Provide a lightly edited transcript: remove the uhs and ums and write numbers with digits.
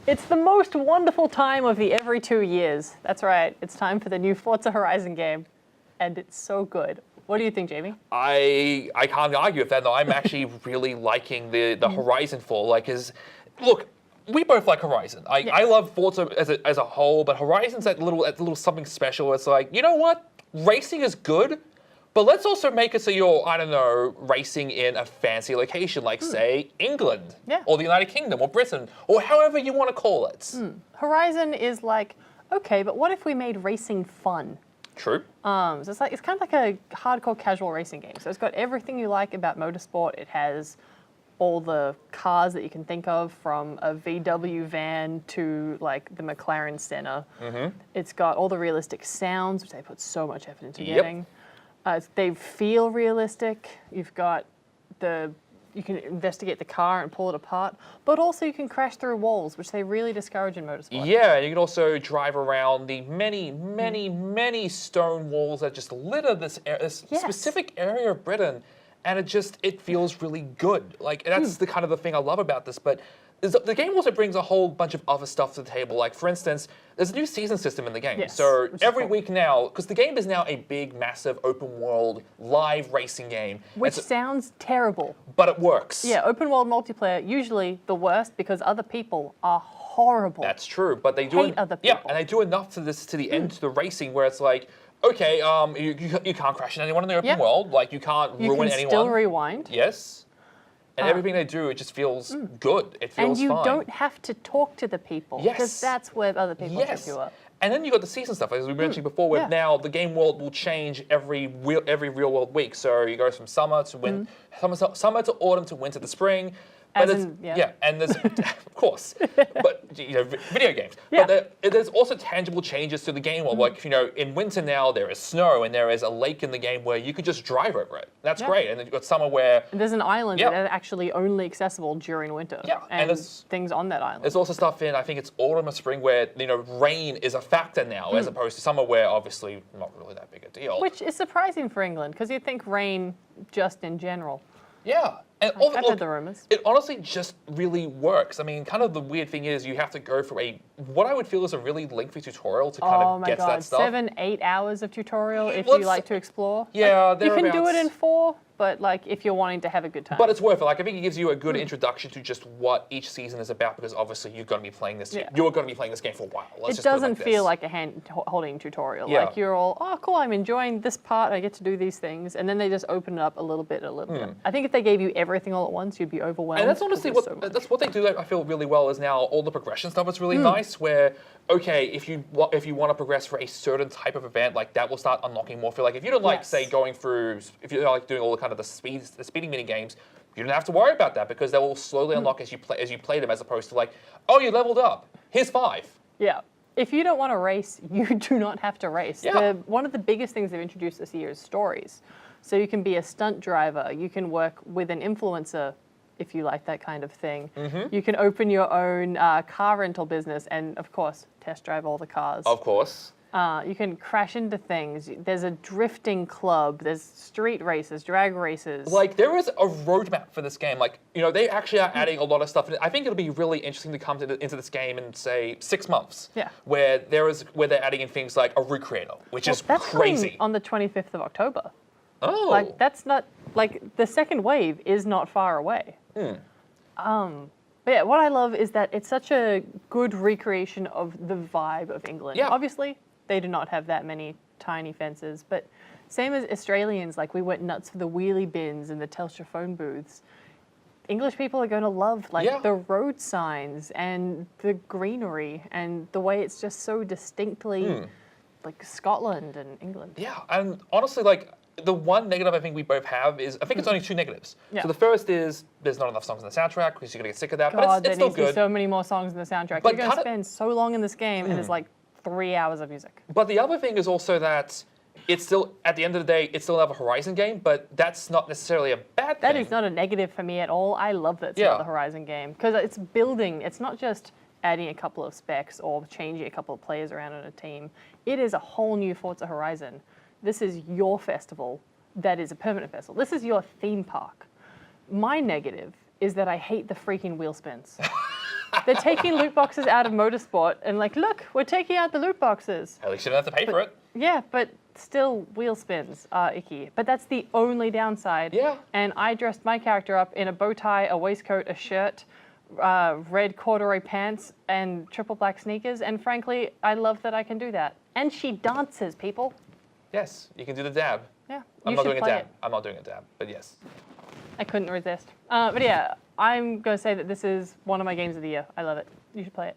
It's the most wonderful time of the every 2 years. That's right. It's time for the new Forza Horizon game. And it's so good. What do you think, Jamie? I can't argue with that. No, I'm actually really liking the Horizon fall. Like, look, we both like Horizon. I love Forza as a whole, but Horizon's that little something special. It's like, you know what? Racing is good, but let's also make it so you're, I don't know, racing in a fancy location, like say England, or the United Kingdom, or Britain, or however you want to call it. Horizon is like, okay, but what if we made racing fun? True. So it's kind of like a hardcore casual racing game. So it's got everything you like about motorsport. It has all the cars that you can think of, from a VW van to like the McLaren Senna. It's got all the realistic sounds, which they put so much effort into getting. They feel realistic. You've got you can investigate the car and pull it apart, but also you can crash through walls, which they really discourage in motorsport. Yeah, and you can also drive around the many stone walls that just litter this specific area of Britain, and it feels really good. Like, that's the kind of the thing I love about this, but the game also brings a whole bunch of other stuff to the table. Like, for instance, there's a new season system in the game. So every week now, because the game is now a big, massive, open world, live racing game. Which sounds terrible. But it works. Yeah, open world multiplayer, usually the worst because other people are horrible. That's true, but they do hate other people. Yeah, and they do enough to the end to the racing where it's like, okay, you can't crash into anyone in the open world. Like, you can't ruin anyone. You can still rewind. Yes. And everything they do, it just feels good. It feels fine. And you don't have to talk to the people. Yes. Because that's where other people trip you up. And then you got the season stuff, as we mentioned before, where now the game world will change every real world week. So you go from summer to summer to autumn to winter to spring. But and there's of course, but video games. But there's also tangible changes to the game world. Like, in winter now there is snow and there is a lake in the game where you could just drive over it. That's great. And then you've got summer where there's an island that is actually only accessible during winter. Yeah, and there's things on that island. There's also stuff in, I think it's autumn or spring, where rain is a factor now, as opposed to summer where obviously not really that big a deal. Which is surprising for England because you'd think rain just in general. Yeah. And I've heard the rumors. It honestly just really works. I mean, kind of the weird thing is you have to go through what I would feel is a really lengthy tutorial to kind of get to that stuff. 7-8 hours of tutorial if you like to explore. Yeah, you can do it in 4, but like if you're wanting to have a good time. But it's worth it. Like, I think it gives you a good introduction to just what each season is about, because obviously you're going to be playing this. You're going to be playing this game for a while. It doesn't feel like a hand-holding tutorial. Yeah. Like, you're all, oh, cool, I'm enjoying this part. I get to do these things, and then they just open it up a little bit. I think if they gave you everything all at once, you'd be overwhelmed. And that's honestly what they do. I feel really well is now all the progression stuff is really nice. Where if you want to progress for a certain type of event, like that will start unlocking more. Like, if you don't like say going through, if you don't like doing all the kind of the speeding mini games, you don't have to worry about that because they will slowly unlock as you play them, as opposed to like, oh, you leveled up, here's 5. Yeah. If you don't want to race, you do not have to race. Yeah. One of the biggest things they've introduced this year is stories. So you can be a stunt driver, you can work with an influencer if you like that kind of thing. You can open your own car rental business and, of course, test drive all the cars. Of course. You can crash into things. There's a drifting club. There's street races, drag races. Like, there is a roadmap for this game. Like, they actually are adding a lot of stuff. I think it'll be really interesting to come into this game in, say, 6 months. Yeah. Where they're adding in things like a route creator, which is crazy. On the 25th of October. Oh. Like, that's not, like, the second wave is not far away. But yeah, what I love is that it's such a good recreation of the vibe of England. Yeah. Obviously, they do not have that many tiny fences, but same as Australians, like, we went nuts for the wheelie bins and the Telstra phone booths. English people are going to love the road signs and the greenery and the way it's just so distinctly like Scotland and England. Yeah, and honestly, like, the one negative I think we both have is, I think it's only 2 negatives. Yeah. So the first is there's not enough songs in the soundtrack because you're going to get sick of that, God, but it's still there needs to be good. so many more songs in the soundtrack. But you're going to spend so long in this game and it's like 3 hours of music. But the other thing is also that it's still, at the end of the day, it's still another Horizon game, but that's not necessarily a bad thing. That is not a negative for me at all. I love that it's not the Horizon game because it's building. It's not just adding a couple of specs or changing a couple of players around on a team. It is a whole new Forza Horizon. This is your festival that is a permanent festival. This is your theme park. My negative is that I hate the freaking wheel spins. They're taking loot boxes out of motorsport and like, look, we're taking out the loot boxes. At least you don't have to pay for it. Yeah, but still, wheel spins are icky. But that's the only downside. Yeah. And I dressed my character up in a bow tie, a waistcoat, a shirt, red corduroy pants, and triple black sneakers. And frankly, I love that I can do that. And she dances, people. Yes, you can do the dab. Yeah, I'm you not should doing a play dab. it. I'm not doing a dab, but yes. I couldn't resist. But yeah, I'm going to say that this is one of my games of the year. I love it. You should play it.